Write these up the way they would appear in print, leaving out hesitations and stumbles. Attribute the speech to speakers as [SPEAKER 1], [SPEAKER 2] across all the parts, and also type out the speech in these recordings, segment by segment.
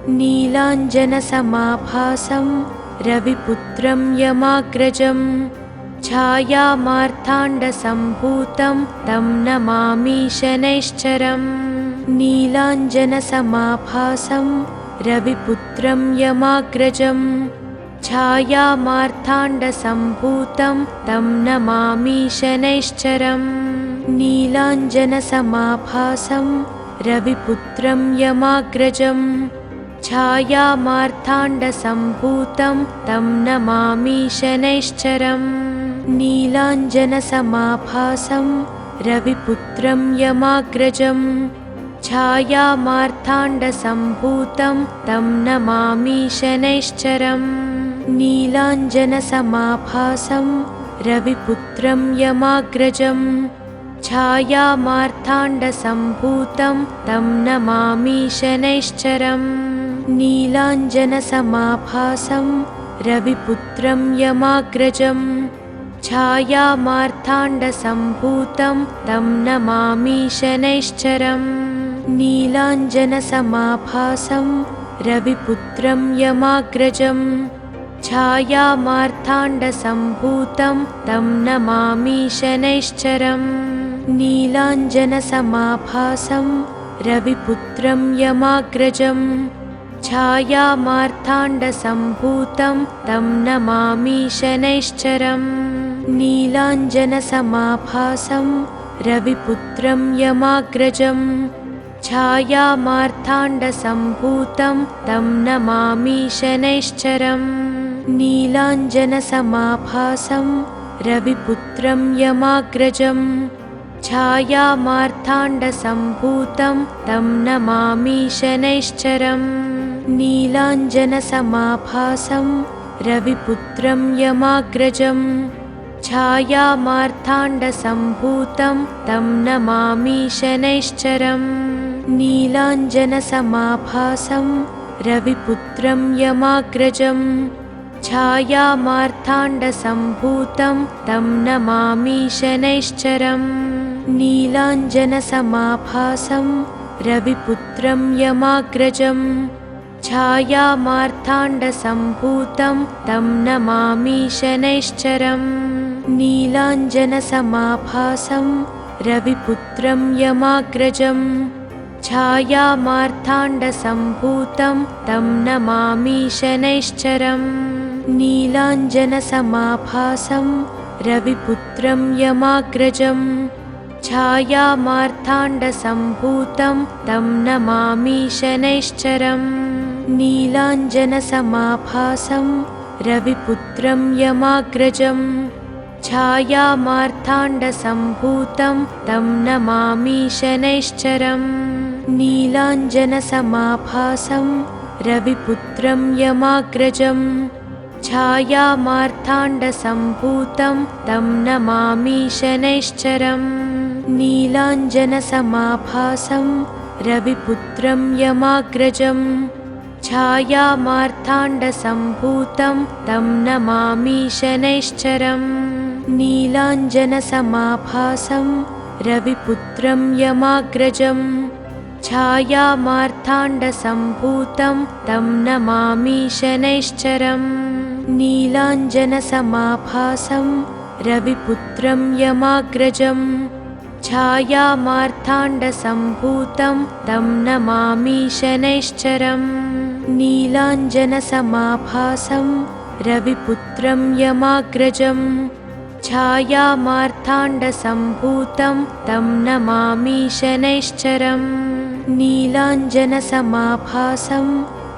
[SPEAKER 1] नीलाञ्जनसमाभासं रविपुत्रं यमाग्रजं छायामार्ताण्डसम्भूतं तं नमामि शनैश्चरम्। नीलाञ्जनसमाभासं रविपुत्रं यमाग्रजं छायामार्ताण्डसम्भूतं तं नमामि शनैश्चरम्। नीलाञ्जनसमाभासं रविपुत्रं यमाग्रजं छायामार्ताण्डसम्भूतं तं नमामि शनैश्चरम्। नीलाञ्जनसमाभासं रविपुत्रं यमाग्रजं छायामार्ताण्डसम्भूतं तं नमामि शनैश्चरम्। नीलाञ्जनसमाभासं रविपुत्रं यमाग्रजं छायामार्ताण्डसम्भूतं तं नमामि शनैश्चरम्। नीलाञ्जनसमाभासं रविपुत्रं यमाग्रजं छायामार्ताण्डसम्भूतं तं नमामि शनैश्चरम्। नीलाञ्जनसमाभासं रविपुत्रं यमाग्रजं छायामार्ताण्डसम्भूतं तं नमामि शनैश्चरम्। नीलाञ्जनसमाभासं रविपुत्रं यमाग्रजं छायामार्ताण्डसम्भूतं तं नमामि शनैश्चरम्। नीलाञ्जनसमाभासं रविपुत्रं यमाग्रजं छायामार्ताण्डसम्भूतं तं नमामि शनैश्चरम्। नीलाञ्जनसमाभासं रविपुत्रं यमाग्रजं छायामार्ताण्डसम्भूतं तं नमामि शनैश्चरम्। नीलाञ्जनसमाभासं रविपुत्रं यमाग्रजं छायामार्ताण्डसम्भूतं तं नमामि शनैश्चरम्। नीलाञ्जनसमाभासं रविपुत्रं यमाग्रजं छायामार्ताण्डसम्भूतं तं नमामि शनैश्चरम्। नीलाञ्जनसमाभासं रविपुत्रं यमाग्रजं छायामार्ताण्डसम्भूतं तं नमामि शनैश्चरम्। नीलाञ्जनसमाभासं रविपुत्रं यमाग्रजं छायामार्ताण्डसम्भूतं तं नमामि शनैश्चरम्। नीलाञ्जनसमाभासं रविपुत्रं यमाग्रजं छायामार्ताण्डसम्भूतं तं नमामि शनैश्चरम्। नीलाञ्जनसमाभासं रविपुत्रं यमाग्रजं छायामार्ताण्डसम्भूतं तं नमामि शनैश्चरम्। नीलाञ्जनसमाभासं रविपुत्रं यमाग्रजं छायामार्ताण्डसम्भूतं तं नमामि शनैश्चरम्। नीलाञ्जनसमाभासं रविपुत्रं यमाग्रजं छायामार्ताण्डसम्भूतं तं नमामि शनैश्चरम्। नीलाञ्जनसमाभासं रविपुत्रं यमाग्रजं छायामार्ताण्डसम्भूतं तं नमामि शनैश्चरम्। नीलाञ्जनसमाभासं रविपुत्रं यमाग्रजं छायामार्ताण्डसम्भूतं तं नमामि शनैश्चरम्। नीलाञ्जनसमाभासं रविपुत्रं यमाग्रजं छायामार्ताण्डसम्भूतं तं नमामि शनैश्चरम्। नीलाञ्जनसमाभासं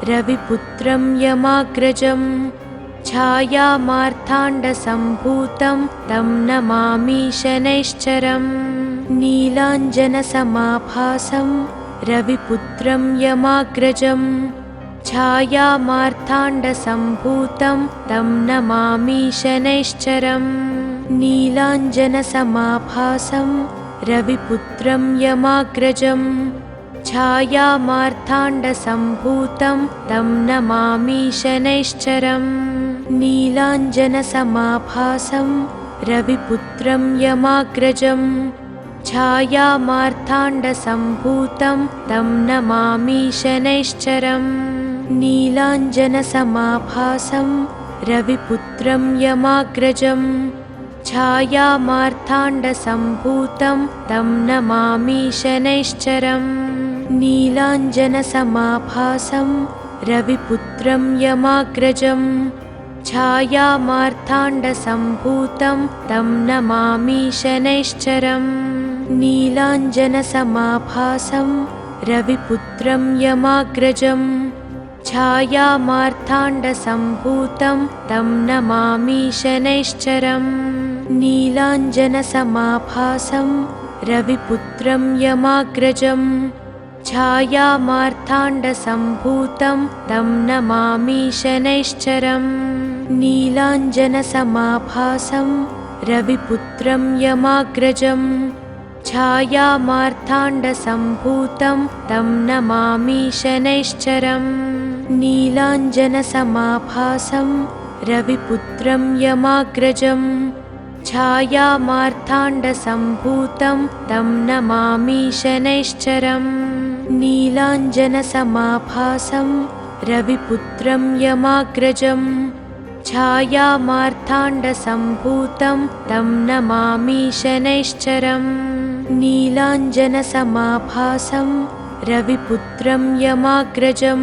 [SPEAKER 1] रविपुत्रं यमाग्रजं छायामार्ताण्डसम्भूतं तं नमामि शनैश्चरम्। नीलाञ्जनसमाभासं रविपुत्रं यमाग्रजं छायामार्ताण्डसम्भूतं तं नमामि शनैश्चरम्। नीलाञ्जनसमाभासं रविपुत्रं यमाग्रजं छायामार्ताण्डसम्भूतं तं नमामि शनैश्चरम्। नीलाञ्जनसमाभासं रविपुत्रं यमाग्रजं छायामार्ताण्डसम्भूतं तं नमामि शनैश्चरम्। नीलाञ्जनसमाभासं रविपुत्रं यमाग्रजं छायामार्ताण्डसम्भूतं तं नमामि शनैश्चरम् नीलाञ्जनसमाभासं रविपुत्रं यमाग्रजं छायामार्ताण्डसम्भूतं तं नमामि शनैश्चरम् नीलाञ्जनसमाभासं रविपुत्रं यमाग्रजं छायामार्ताण्डसम्भूतं तं नमामि शनैश्चरम् नीलाञ्जनसमाभासं रविपुत्रं यमाग्रजं छायामार्ताण्डसम्भूतं तं नमामि शनैश्चरम् नीलाञ्जनसमाभासं रविपुत्रं यमाग्रजं छायामार्ताण्डसम्भूतं तं नमामि शनैश्चरम् नीलाञ्जनसमाभासं रविपुत्रं यमाग्रजं छायामार्ताण्डसम्भूतं तं नमामि शनैश्चरम् नीलाञ्जनसमाभासं रविपुत्रं यमाग्रजं छायामार्ताण्डसम्भूतं तं नमामि शनैश्चरम् नीलाञ्जनसमाभासं रविपुत्रं यमाग्रजं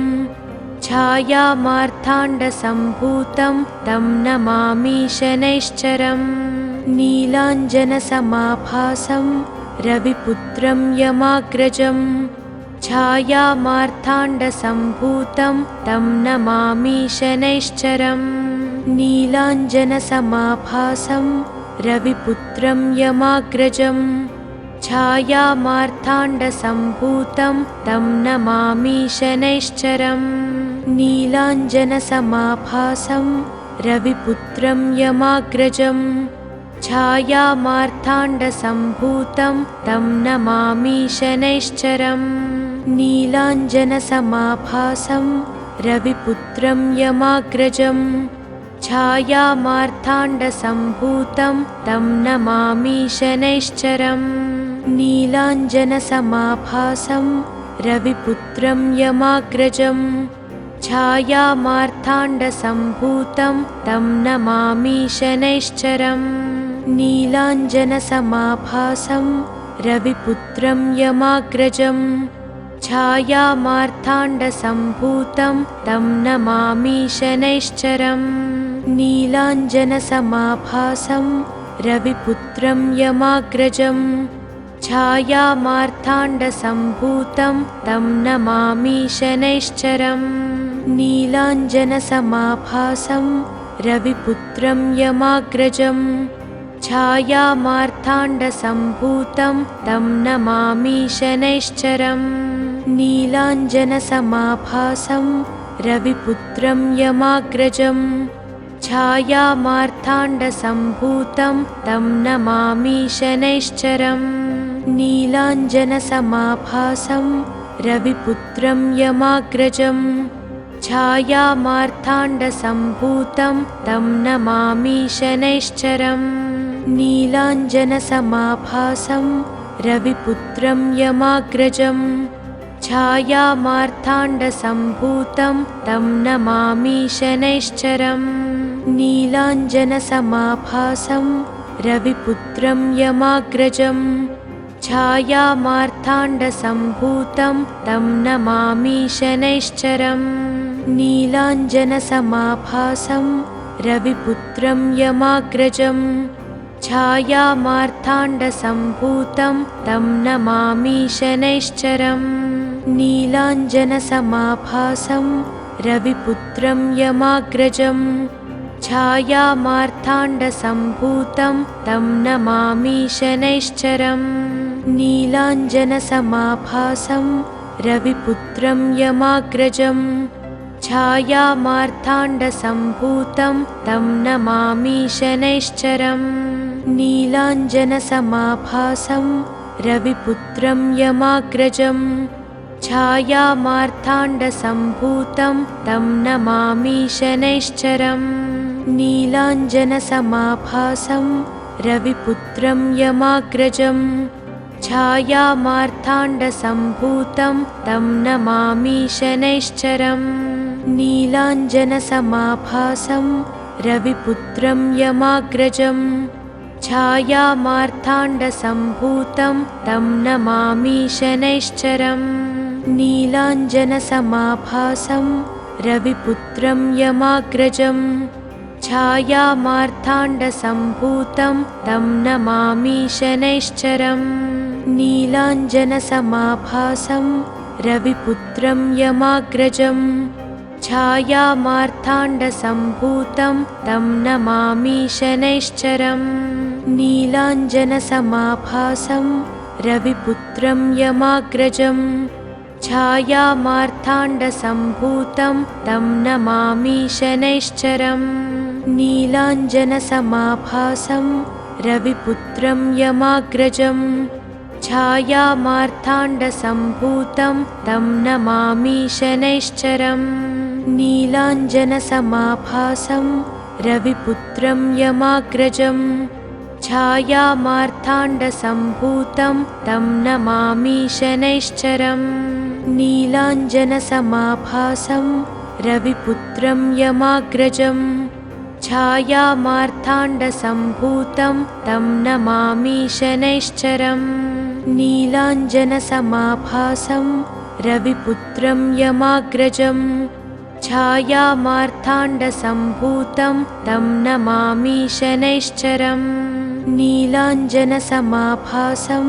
[SPEAKER 1] छायामार्ताण्डसम्भूतं तं नमामि शनैश्चरम् नीलाञ्जनसमाभासं रविपुत्रं यमाग्रजं छायामार्ताण्डसम्भूतं तं नमामि शनैश्चरम् नीलाञ्जनसमाभासं रविपुत्रं यमाग्रजं छायामार्ताण्डसम्भूतं तं नमामि शनैश्चरम् नीलाञ्जनसमाभासं रविपुत्रं यमाग्रजं छायामार्ताण्डसम्भूतं तं नमामि शनैश्चरम् नीलाञ्जनसमाभासं रविपुत्रं यमाग्रजं छायामार्ताण्डसम्भूतं तं नमामि शनैश्चरम् नीलाञ्जनसमाभासं रविपुत्रं यमाग्रजं छायामार्ताण्डसम्भूतं तं नमामि शनैश्चरम् नीलाञ्जनसमाभासं रविपुत्रं यमाग्रजं छायामार्ताण्डसम्भूतं तं नमामि शनैश्चरम् नीलाञ्जनसमाभासं रविपुत्रं यमाग्रजं छायामार्ताण्डसम्भूतं तं नमामि शनैश्चरम् नीलाञ्जनसमाभासं रविपुत्रं यमाग्रजं छायामार्ताण्डसम्भूतं तं नमामि शनैश्चरम् नीलाञ्जनसमाभासं रविपुत्रं यमाग्रजं छायामार्ताण्डसम्भूतं तं नमामि शनैश्चरम् नीलाञ्जनसमाभासं रविपुत्रं यमाग्रजं छायामार्ताण्डसम्भूतं तं नमामि शनैश्चरम् नीलाञ्जनसमाभासं रविपुत्रं यमाग्रजं छायामार्ताण्डसम्भूतं तं नमामि शनैश्चरम् नीलाञ्जनसमाभासं रविपुत्रं यमाग्रजं छायामार्ताण्डसम्भूतं तं नमामि शनैश्चरम् नीलाञ्जनसमाभासं रविपुत्रं यमाग्रजं छायामार्ताण्डसम्भूतं तं नमामि शनैश्चरम् नीलाञ्जनसमाभासं रविपुत्रं यमाग्रजं छायामार्ताण्डसम्भूतं तं नमामि शनैश्चरम् नीलाञ्जनसमाभासं रविपुत्रं यमाग्रजं छायामार्ताण्डसम्भूतं तं नमामि शनैश्चरम् नीलाञ्जनसमाभासं रविपुत्रं यमाग्रजं छायामार्ताण्डसम्भूतं तं नमामि शनैश्चरम् नीलाञ्जनसमाभासं रविपुत्रं यमाग्रजं छायामार्ताण्डसम्भूतं तं नमामि शनैश्चरम् नीलाञ्जनसमाभासं रविपुत्रं यमाग्रजं छायामार्ताण्डसम्भूतं तं नमामि शनैश्चरम् नीलाञ्जनसमाभासं रविपुत्रं यमाग्रजं छायामार्ताण्डसम्भूतं तं नमामि शनैश्चरम् नीलाञ्जनसमाभासं रविपुत्रं यमाग्रजं छायामार्ताण्डसम्भूतं तं नमामि शनैश्चरम् नीलाञ्जनसमाभासं रविपुत्रं यमाग्रजं छायामार्ताण्डसम्भूतं तं नमामि शनैश्चरम् नीलाञ्जनसमाभासं रविपुत्रं यमाग्रजं छायामार्ताण्डसम्भूतं तं नमामि शनैश्चरम् नीलाञ्जनसमाभासं रविपुत्रं यमाग्रजं छायामार्ताण्डसम्भूतं तं नमामि शनैश्चरम् नीलाञ्जनसमाभासं रविपुत्रं यमाग्रजं छायामार्ताण्डसम्भूतं तं नमामि शनैश्चरम् नीलाञ्जनसमाभासं रविपुत्रं यमाग्रजं छायामार्ताण्डसम्भूतं तं नमामि शनैश्चरम् नीलाञ्जनसमाभासं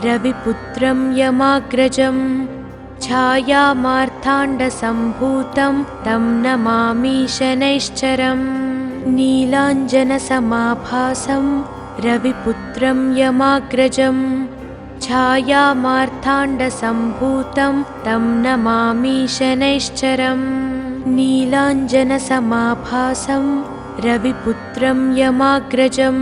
[SPEAKER 1] रविपुत्रं यमाग्रजं छायामार्ताण्डसम्भूतं तं नमामि शनैश्चरम् नीलाञ्जनसमाभासं रविपुत्रं यमाग्रजं छायामार्ताण्डसम्भूतं तं नमामि शनैश्चरम् नीलाञ्जनसमाभासं रविपुत्रं यमाग्रजं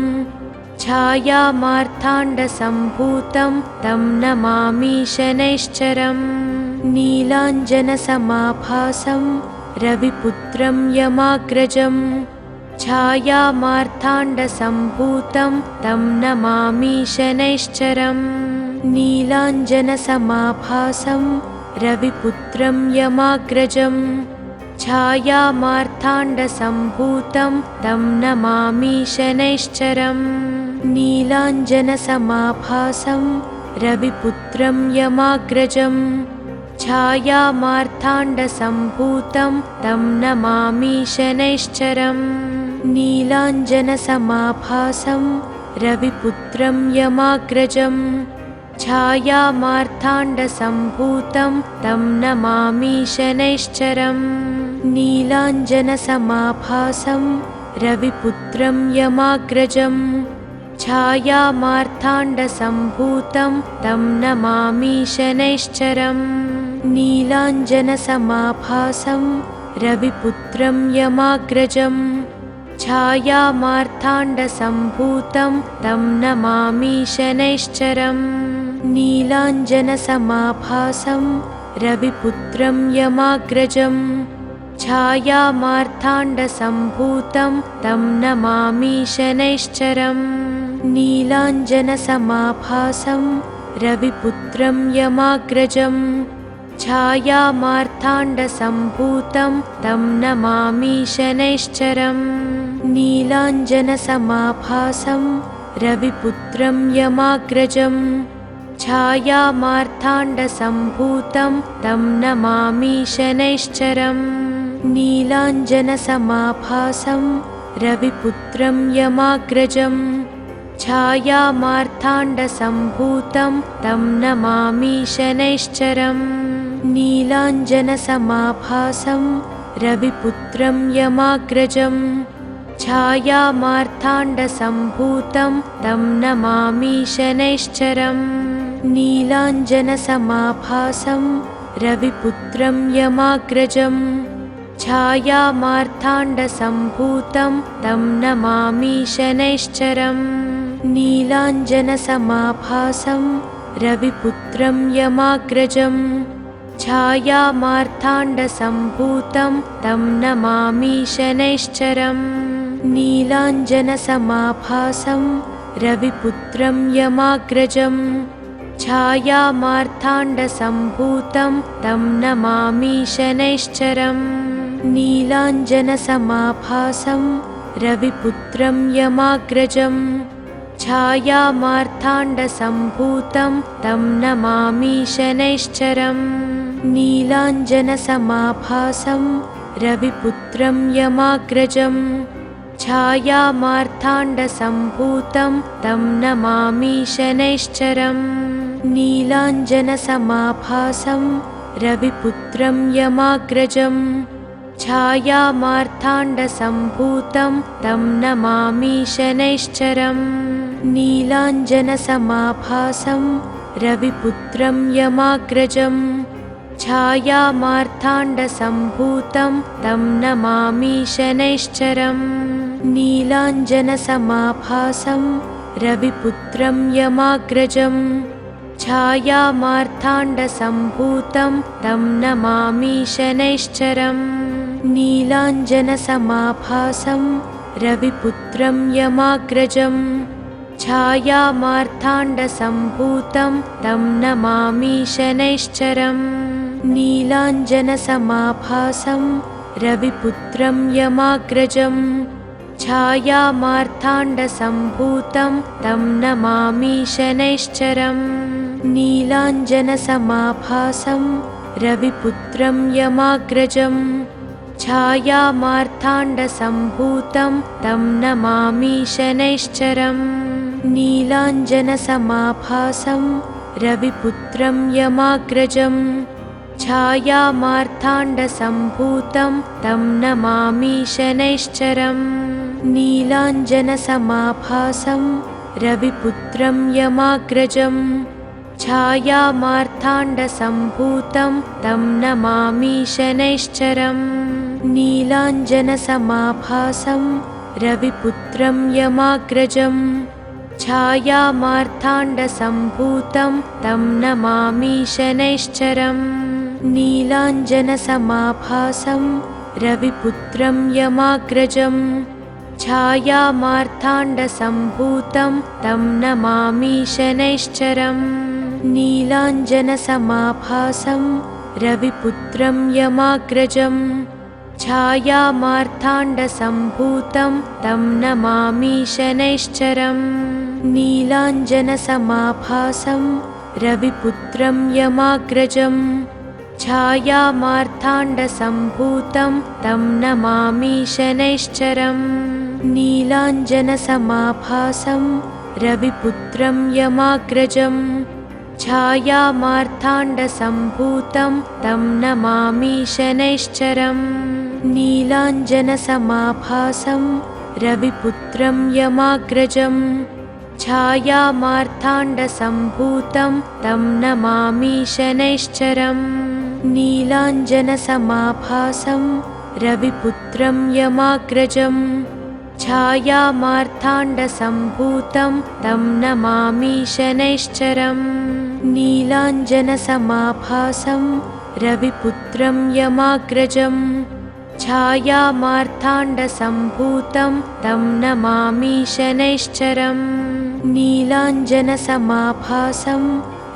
[SPEAKER 1] छायामार्ताण्डसम्भूतं तं नमामि शनैश्चरम् नीलाञ्जनसमाभासं रविपुत्रं यमाग्रजं छायामार्ताण्डसम्भूतं तं नमामि शनैश्चरम् नीलाञ्जनसमाभासं रविपुत्रं यमाग्रजं छायामार्ताण्डसम्भूतं तं नमामि शनैश्चरम् नीलाञ्जनसमाभासं रविपुत्रं यमाग्रजं छायामार्ताण्डसम्भूतं तं नमामि शनैश्चरम् नीलाञ्जनसमाभासं रविपुत्रं यमाग्रजं छायामार्ताण्डसम्भूतं तं नमामि शनैश्चरम् नीलाञ्जनसमाभासं रविपुत्रं यमाग्रजं छायामार्ताण्डसम्भूतं तं नमामि शनैश्चरम् नीलाञ्जनसमाभासं रविपुत्रं यमाग्रजं छायामार्ताण्डसम्भूतं तं नमामि शनैश्चरम् नीलाञ्जनसमाभासं रविपुत्रं यमाग्रजं छायामार्ताण्डसम्भूतं तं नमामि शनैश्चरम् नीलाञ्जनसमाभासं रविपुत्रं यमाग्रजं छायामार्ताण्डसम्भूतं तं नमामि शनैश्चरम् नीलाञ्जनसमाभासं रविपुत्रं यमाग्रजं छायामार्ताण्डसम्भूतं तं नमामि शनैश्चरम् नीलाञ्जनसमाभासं रविपुत्रं यमाग्रजं छायामार्ताण्डसम्भूतं तं नमामि शनैश्चरम् नीलाञ्जनसमाभासं रविपुत्रं यमाग्रजं छायामार्ताण्डसम्भूतं तं नमामि शनैश्चरम् नीलाञ्जनसमाभासं रविपुत्रं यमाग्रजं छायामार्ताण्डसम्भूतं तं नमामि शनैश्चरम् नीलाञ्जनसमाभासं रविपुत्रं यमाग्रजं छायामार्ताण्डसम्भूतं तं नमामि शनैश्चरम् नीलाञ्जनसमाभासं रविपुत्रं यमाग्रजं छायामार्ताण्डसम्भूतं तं नमामि शनैश्चरम् नीलाञ्जनसमाभासं रविपुत्रं यमाग्रजं छायामार्ताण्डसम्भूतं तं नमामि शनैश्चरम् नीलाञ्जनसमाभासं रविपुत्रं यमाग्रजं छायामार्ताण्डसम्भूतं तं नमामि शनैश्चरम् नीलाञ्जनसमाभासं रविपुत्रं यमाग्रजं छायामार्ताण्डसम्भूतं तं नमामि शनैश्चरम् नीलाञ्जनसमाभासं रविपुत्रं यमाग्रजं छायामार्ताण्डसम्भूतं तं नमामि शनैश्चरम् नीलाञ्जनसमाभासं रविपुत्रं यमाग्रजं छायामार्ताण्डसम्भूतं तं नमामि शनैश्चरम् नीलाञ्जनसमाभासं रविपुत्रं यमाग्रजं छायामार्ताण्डसम्भूतं तं नमामि शनैश्चरम् नीलाञ्जनसमाभासं रविपुत्रं यमाग्रजं छायामार्ताण्डसम्भूतं तं नमामि शनैश्चरम् नीलाञ्जनसमाभासं रविपुत्रं यमाग्रजं छायामार्ताण्डसम्भूतं तं नमामि शनैश्चरम् नीलाञ्जनसमाभासं रविपुत्रं यमाग्रजं छायामार्ताण्डसम्भूतं तं नमामि शनैश्चरम् नीलाञ्जनसमाभासं रविपुत्रं यमाग्रजं छायामार्ताण्डसम्भूतं तं नमामि शनैश्चरम् नीलाञ्जनसमाभासं रविपुत्रं यमाग्रजं छायामार्ताण्डसम्भूतं तं नमामि शनैश्चरम् नीलाञ्जनसमाभासं रविपुत्रं यमाग्रजं छायामार्ताण्डसम्भूतं तं नमामि शनैश्चरम् नीलाञ्जनसमाभासं रविपुत्रं यमाग्रजं छायामार्ताण्डसम्भूतं तं नमामि शनैश्चरम् नीलाञ्जनसमाभासं रविपुत्रं यमाग्रजं छायामार्ताण्डसम्भूतं तं नमामि शनैश्चरम् नीलाञ्जनसमाभासं रविपुत्रं यमाग्रजं छायामार्ताण्डसम्भूतं तं नमामि शनैश्चरम् नीलाञ्जनसमाभासं रविपुत्रं यमाग्रजं छायामार्ताण्डसम्भूतं तं नमामि शनैश्चरम् नीलाञ्जनसमाभासं रविपुत्रं यमाग्रजं छायामार्ताण्डसम्भूतं तं नमामि शनैश्चरम् नीलाञ्जनसमाभासं रविपुत्रं यमाग्रजं छायामार्ताण्डसम्भूतं तं नमामि शनैश्चरम् नीलाञ्जनसमाभासं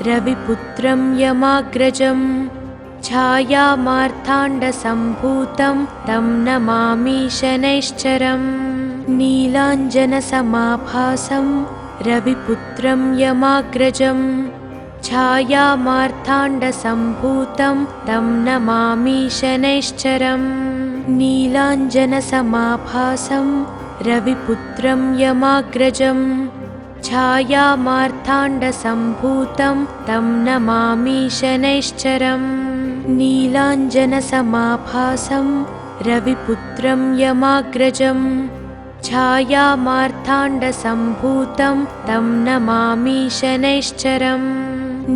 [SPEAKER 1] रविपुत्रं यमाग्रजं छायामार्ताण्डसम्भूतं तं नमामि शनैश्चरम् नीलाञ्जनसमाभासं रविपुत्रं यमाग्रजं छायामार्ताण्डसम्भूतं तं नमामि शनैश्चरम् नीलाञ्जनसमाभासं रविपुत्रं यमाग्रजं छायामार्ताण्डसम्भूतं तं नमामि शनैश्चरम् नीलाञ्जनसमाभासं रविपुत्रं यमाग्रजं छायामार्ताण्डसम्भूतं तं नमामि शनैश्चरम्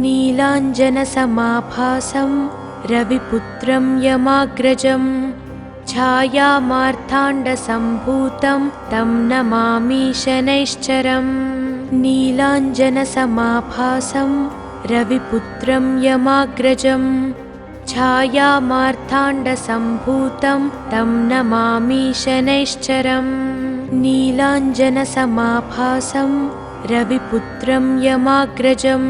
[SPEAKER 1] नीलाञ्जनसमाभासं रविपुत्रं यमाग्रजं छायामार्ताण्डसम्भूतं तं नमामि शनैश्चरम् नीलाञ्जनसमाभासं रविपुत्रं यमाग्रजं छायामार्ताण्डसम्भूतं तं नमामि शनैश्चरम् नीलाञ्जनसमाभासं रविपुत्रं यमाग्रजं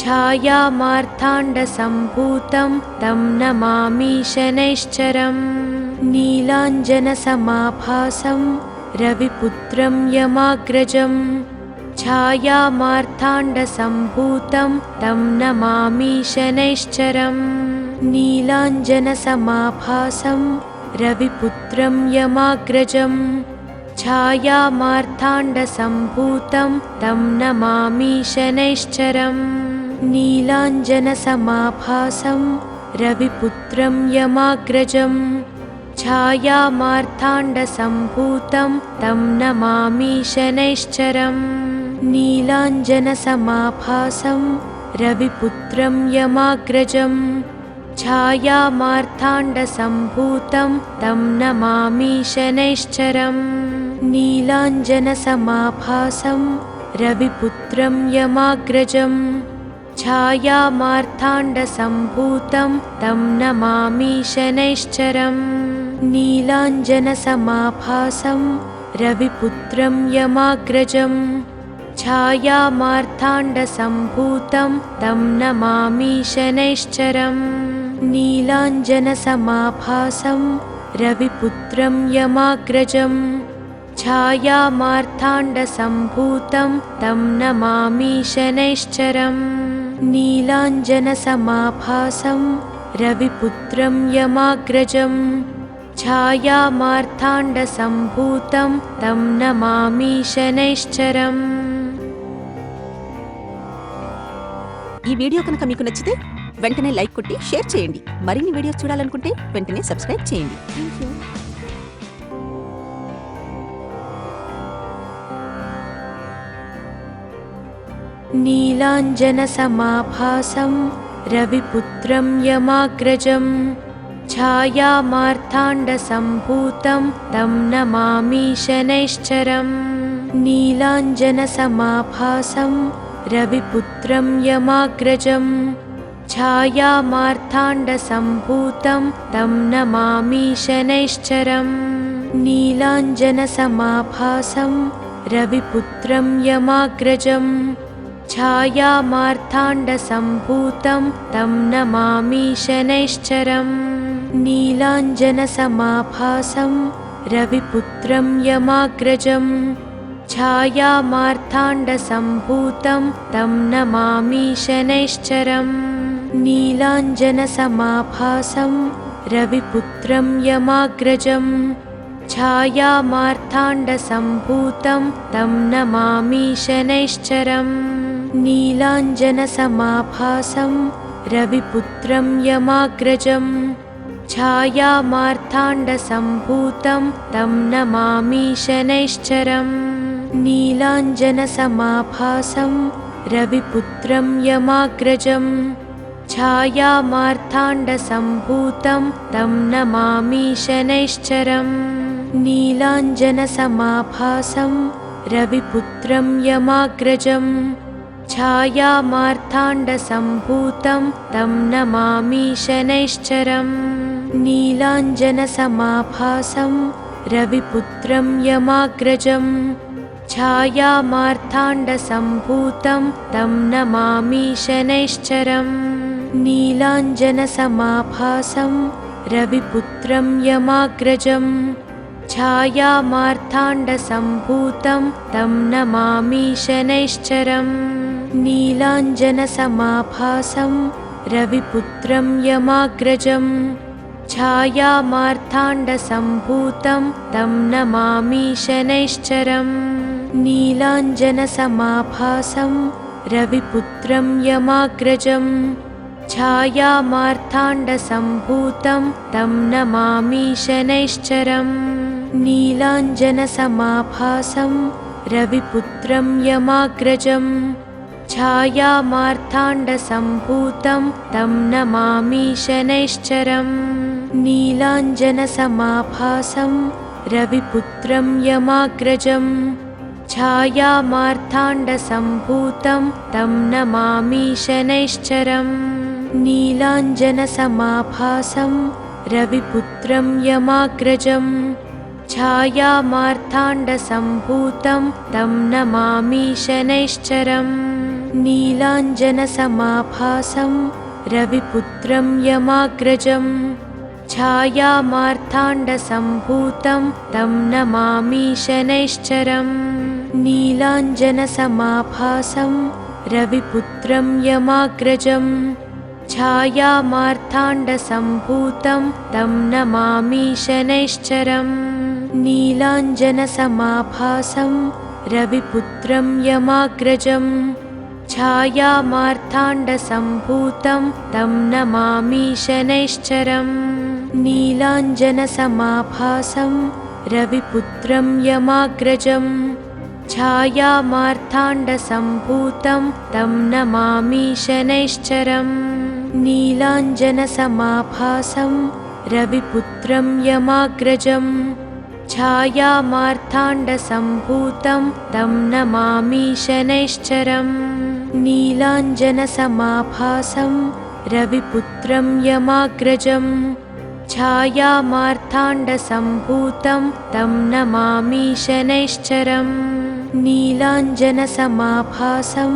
[SPEAKER 1] छायामार्ताण्डसम्भूतं तं नमामि शनैश्चरम् नीलाञ्जनसमाभासं रविपुत्रं यमाग्रजं छायामार्ताण्डसम्भूतं तं नमामि शनैश्चरम् नीलाञ्जनसमाभासं रविपुत्रं यमाग्रजं छायामार्ताण्डसम्भूतं तं नमामि शनैश्चरम् नीलाञ्जनसमाभासं रविपुत्रं यमाग्रजं छायामार्ताण्डसम्भूतं तं नमामि शनैश्चरम् नीलाञ्जनसमाभासं रविपुत्रं यमाग्रजं छायामार्ताण्डसम्भूतं तं नमामि शनैश्चरम् नीलाञ्जनसमाभासं रविपुत्रं यमाग्रजं छायामार्ताण्डसम्भूतं तं नमामि शनैश्चरम् नीलाञ्जनसमाभासं रविपुत्रं यमाग्रजं छायामार्ताण्डसम्भूतं तं नमामि शनैश्चरम् नीलाञ्जनसमाभासं रविपुत्रं यमाग्रजं छायामार्ताण्डसम्भूतं तं नमामि शनैश्चरम् नीलाञ्जनसमाभासं रविपुत्रं यमाग्रजं छायामार्ताण्डसम्भूतं तं नमामि शनैश्चरम्।
[SPEAKER 2] ఈ వీడియో కనుక మీకు నచ్చితే వెంటనే లైక్ కొట్టి షేర్ చేయండి. మరిన్ని వీడియోస్ చూడాలనుకుంటే వెంటనే సబ్స్క్రైబ్ చేయండి. థాంక్యూ.
[SPEAKER 1] नीलाञ्जनसमाभासं रविपुत्रं यमाग्रजं छायामार्ताण्डसम्भूतं तं नमामि शनैश्चरम् नीलाञ्जनसमाभासं रविपुत्रं यमाग्रजं छायामार्ताण्डसम्भूतं तं नमामि शनैश्चरम् नीलाञ्जनसमाभासं रविपुत्रं यमाग्रजं छायामार्ताण्डसम्भूतं तं नमामि शनैश्चरम् नीलाञ्जनसमाभासं रविपुत्रं यमाग्रजं छायामार्ताण्डसम्भूतं तं नमामि शनैश्चरम् नीलाञ्जनसमाभासं रविपुत्रं यमाग्रजं छायामार्ताण्डसम्भूतं तं नमामि शनैश्चरम् नीलाञ्जनसमाभासं रविपुत्रं यमाग्रजं छायामार्ताण्डसम्भूतं तं नमामि शनैश्चरम् नीलाञ्जनसमाभासं रविपुत्रं यमाग्रजं छायामार्ताण्डसम्भूतं तं नमामि शनैश्चरम् नीलाञ्जनसमाभासं रविपुत्रं यमाग्रजं छायामार्ताण्डसम्भूतं तं नमामि शनैश्चरम् नीलाञ्जनसमाभासं रविपुत्रं यमाग्रजं छायामार्ताण्डसम्भूतं तं नमामि शनैश्चरम् नीलाञ्जनसमाभासं रविपुत्रं यमाग्रजं छायामार्ताण्डसम्भूतं तं नमामि शनैश्चरम् नीलाञ्जनसमाभासं रविपुत्रं यमाग्रजं छायामार्ताण्डसम्भूतं तं नमामि शनैश्चरम् नीलाञ्जनसमाभासं रविपुत्रं यमाग्रजं छायामार्ताण्डसम्भूतं तं नमामि शनैश्चरम् नीलाञ्जनसमाभासं रविपुत्रं यमाग्रजं छायामार्ताण्डसम्भूतं तं नमामि शनैश्चरम् नीलाञ्जनसमाभासं रविपुत्रं यमाग्रजं छायामार्ताण्डसम्भूतं तं नमामि शनैश्चरम् नीलाञ्जनसमाभासं रविपुत्रं यमाग्रजं छायामार्ताण्डसम्भूतं तं नमामि शनैश्चरम् नीलाञ्जनसमाभासं रविपुत्रं यमाग्रजं छायामार्ताण्डसम्भूतं छायामार्ताण्डसम्भूतं तं नमामि शनैश्चरम् नीलाञ्जनसमाभासं रविपुत्रं यमाग्रजं छायामार्ताण्डसम्भूतं तं नमामि शनैश्चरम् नीलाञ्जनसमाभासं रविपुत्रं यमाग्रजं छायामार्ताण्डसम्भूतं तं नमामि शनैश्चरम् नीलाञ्जनसमाभासं रविपुत्रं यमाग्रजं छायामार्ताण्डसम्भूतं तं नमामि शनैश्चरम् नीलाञ्जनसमाभासं रविपुत्रं यमाग्रजं छायामार्ताण्डसम्भूतं तं नमामि शनैश्चरम् नीलाञ्जनसमाभासं रविपुत्रं यमाग्रजं छायामार्ताण्डसम्भूतं तं नमामि शनैश्चरम् नीलाञ्जनसमाभासं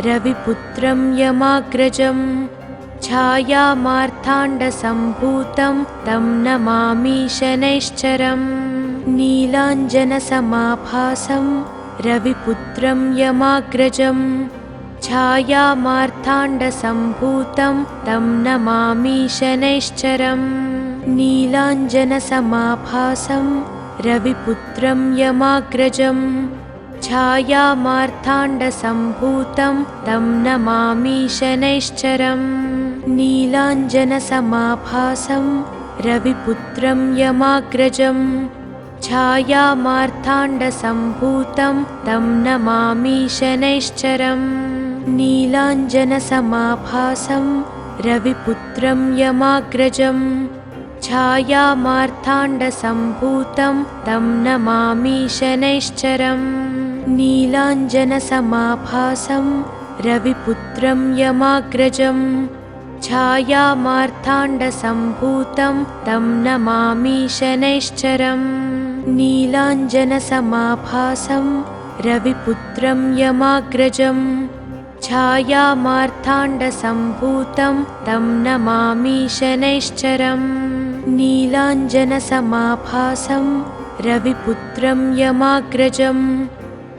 [SPEAKER 1] रविपुत्रं यमाग्रजं छायामार्ताण्डसम्भूतं तं नमामि शनैश्चरम् नीलाञ्जनसमाभासं रविपुत्रं यमाग्रजं छायामार्ताण्डसम्भूतं तं नमामि शनैश्चरम् नीलाञ्जनसमाभासं रविपुत्रं यमाग्रजं छायामार्ताण्डसम्भूतं तं नमामि शनैश्चरम् नीलाञ्जनसमाभासं रविपुत्रं यमाग्रजं छायामार्ताण्डसम्भूतं तं नमामि शनैश्चरम् नीलाञ्जनसमाभासं रविपुत्रं यमाग्रजं छायामार्ताण्डसम्भूतं तं नमामि शनैश्चरम् नीलाञ्जनसमाभासं रविपुत्रं यमाग्रजं छायामार्ताण्डसम्भूतं तं नमामि शनैश्चरम् नीलाञ्जनसमाभासं रविपुत्रं यमाग्रजं छायामार्ताण्डसम्भूतं तं नमामि शनैश्चरम् नीलाञ्जनसमाभासं रविपुत्रं यमाग्रजं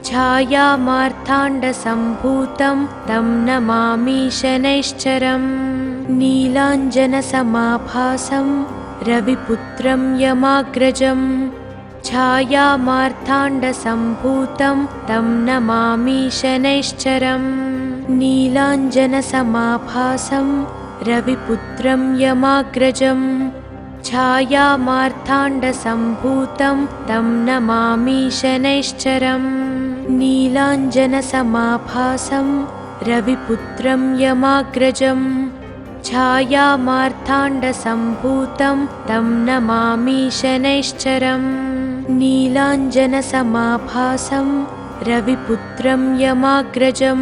[SPEAKER 1] छायामार्ताण्डसम्भूतं तं नमामि शनैश्चरम् नीलाञ्जनसमाभासं रविपुत्रं यमाग्रजं छायामार्ताण्डसम्भूतं तं नमामि शनैश्चरम् नीलाञ्जनसमाभासं रविपुत्रं यमाग्रजं छायामार्ताण्डसम्भूतं तं नमामि शनैश्चरम् नीलाञ्जनसमाभासं रविपुत्रं यमाग्रजं छायामार्ताण्डसम्भूतं तं नमामि शनैश्चरम् नीलाञ्जनसमाभासं रविपुत्रं यमाग्रजं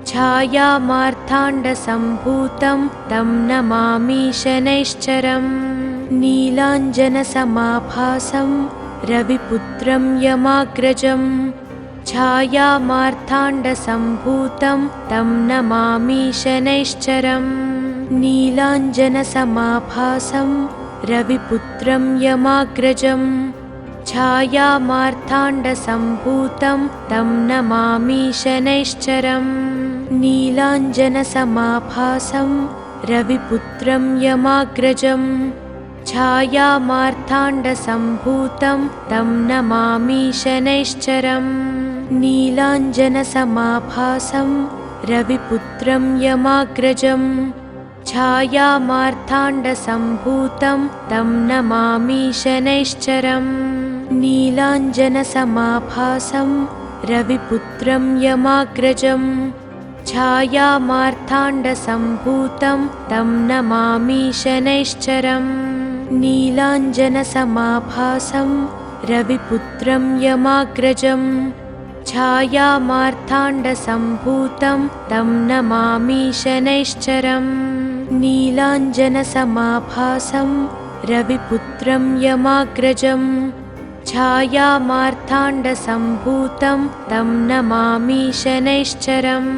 [SPEAKER 1] छायामार्ताण्डसम्भूतं तं नमामि शनैश्चरम् नीलाञ्जनसमाभासं रविपुत्रं यमाग्रजं छायामार्ताण्डसम्भूतं तं नमामि शनैश्चरम् नीलाञ्जनसमाभासं रविपुत्रं यमाग्रजं छायामार्ताण्डसम्भूतं तं नमामि शनैश्चरम् नीलाञ्जनसमाभासं रविपुत्रं यमाग्रजं छायामार्ताण्डसम्भूतं तं नमामि शनैश्चरम् नीलाञ्जनसमाभासं रविपुत्रं यमाग्रजं छायामार्ताण्डसम्भूतं तं नमामि शनैश्चरम् नीलाञ्जनसमाभासं रविपुत्रं यमाग्रजं छायामार्ताण्डसम्भूतं तं नमामि शनैश्चरम् नीलाञ्जनसमाभासं रविपुत्रं यमाग्रजं छायामार्ताण्डसम्भूतं तं नमामि शनैश्चरम् नीलाञ्जनसमाभासं रविपुत्रं यमाग्रजं छायामार्ताण्डसम्भूतं तं नमामि शनैश्चरम्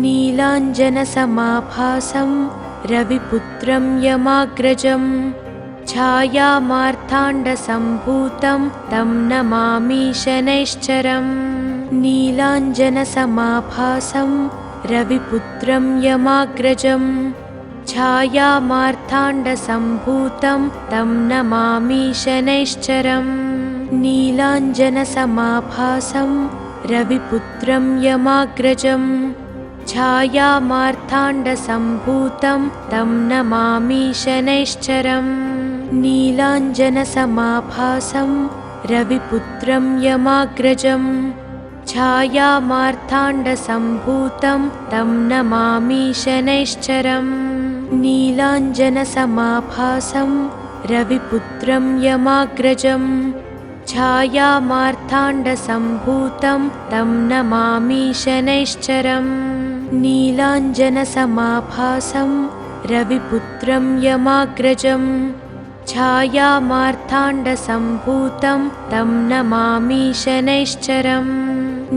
[SPEAKER 1] नीलाञ्जनसमाभासं रविपुत्रं यमाग्रजं छायामार्ताण्डसम्भूतं तं नमामि शनैश्चरम् नीलाञ्जनसमाभासं रविपुत्रं यमाग्रजं छायामार्ताण्डसम्भूतं तं नमामि शनैश्चरम् नीलाञ्जनसमाभासं रविपुत्रं यमाग्रजं छायामार्ताण्डसम्भूतं तं नमामि शनैश्चरम् नीलाञ्जनसमाभासं रविपुत्रं यमाग्रजं छायामार्ताण्डसम्भूतं तं नमामि शनैश्चरम् नीलाञ्जनसमाभासं रविपुत्रं यमाग्रजं छायामार्ताण्डसम्भूतं तं नमामि शनैश्चरम् नीलाञ्जनसमाभासं रविपुत्रं यमाग्रजं छायामार्ताण्डसम्भूतं तं नमामि शनैश्चरम्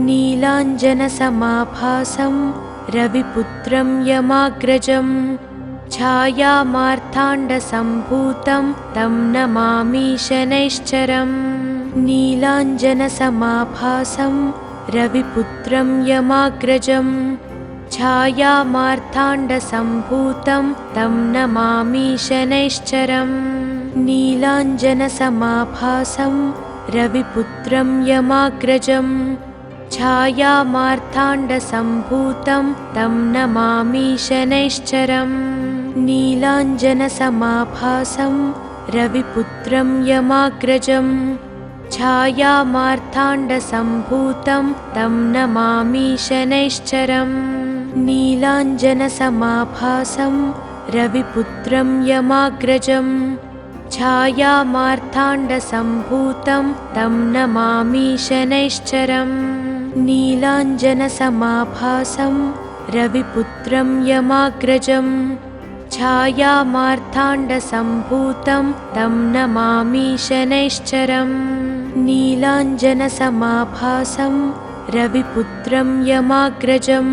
[SPEAKER 1] नीलाञ्जनसमाभासं रविपुत्रं यमाग्रजं छायामार्ताण्डसम्भूतं तं नमामि शनैश्चरम् नीलाञ्जनसमाभासं रविपुत्रं यमाग्रजं छायामार्ताण्डसम्भूतं तं नमामि शनैश्चरम् नीलाञ्जनसमाभासं रविपुत्रं यमाग्रजं छायामार्ताण्डसम्भूतं तं नमामि शनैश्चरम् नीलाञ्जनसमाभासं रविपुत्रं यमाग्रजं छायामार्ताण्डसम्भूतं तं नमामि शनैश्चरम् नीलाञ्जनसमाभासं रविपुत्रं यमाग्रजं छायामार्ताण्डसम्भूतं तं नमामि शनैश्चरम् नीलाञ्जनसमाभासं रविपुत्रं यमाग्रजं छायामार्ताण्डसम्भूतं तं नमामि शनैश्चरम् नीलाञ्जनसमाभासं रविपुत्रं यमाग्रजं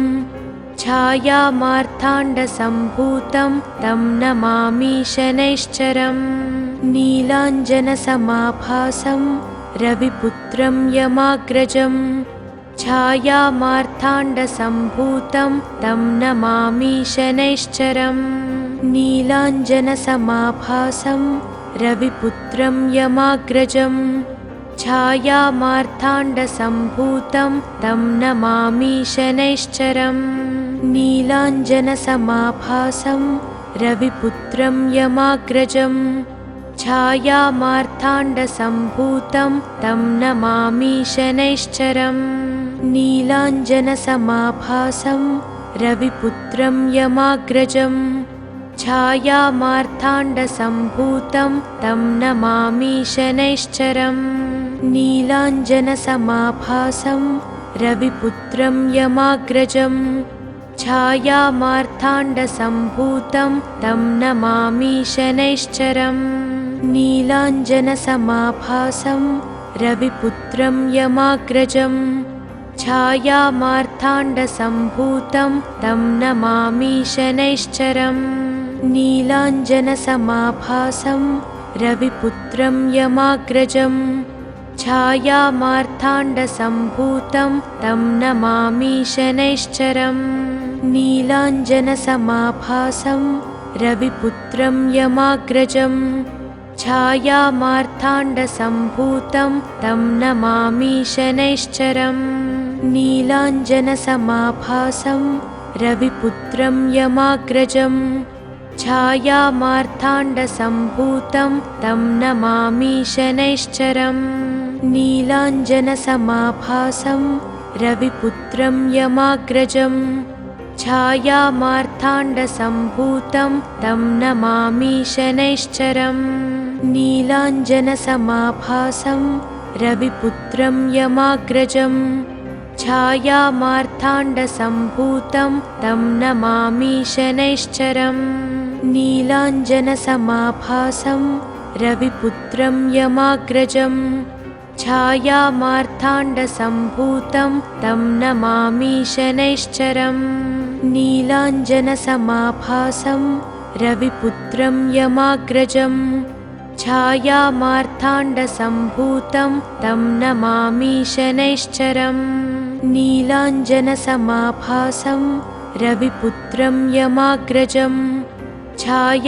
[SPEAKER 1] छायामार्ताण्डसम्भूतं तं नमामि शनैश्चरम् नीलाञ्जनसमाभासं रविपुत्रं यमाग्रजं छायामार्ताण्डसम्भूतं तं नमामि शनैश्चरम् नीलाञ्जनसमाभासं रविपुत्रं यमाग्रजं छायामार्ताण्डसम्भूतं तं नमामि शनैश्चरम् नीलाञ्जनसमाभासं रविपुत्रं यमाग्रजं छायामार्ताण्डसम्भूतं तं नमामि शनैश्चरम् नीलाञ्जनसमाभासं रविपुत्रं यमाग्रजं छायामार्ताण्डसम्भूतं तं नमामि शनैश्चरम् नीलाञ्जनसमाभासं रविपुत्रं यमाग्रजं छायामार्ताण्डसम्भूतं तं नमामि शनैश्चरम् नीलाञ्जनसमाभासं रविपुत्रं यमाग्रजं छायामार्ताण्डसम्भूतं तं नमामि शनैश्चरम् नीलाञ्जनसमाभासं रविपुत्रं यमाग्रजं छायामार्ताण्डसम्भूतं तं नमामि शनैश्चरम् नीलाञ्जनसमाभासं रविपुत्रं यमाग्रजं छायामार्ताण्डसम्भूतं तं नमामि शनैश्चरम् नीलाञ्जनसमाभासं रविपुत्रं यमाग्रजं छायामार्ताण्डसम्भूतं तं नमामि शनैश्चरम् नीलाञ्जनसमाभासं रविपुत्रं यमाग्रजं छायामार्ताण्डसम्भूतं तं नमामि शनैश्चरम् नीलाञ्जनसमाभासं रविपुत्रं यमाग्रजं छायामार्ताण्डसम्भूतं तं नमामि शनैश्चरम् नीलाञ्जनसमाभासं रविपुत्रं यमाग्रजं छायामार्ताण्डसम्भूतं तं नमामि शनैश्चरम् नीलाञ्जनसमाभासं रविपुत्रं यमाग्रजं छायामार्ताण्डसम्भूतं तं नमामि शनैश्चरम् नीलाञ्जनसमाभासं रविपुत्रं यमाग्रजं छाया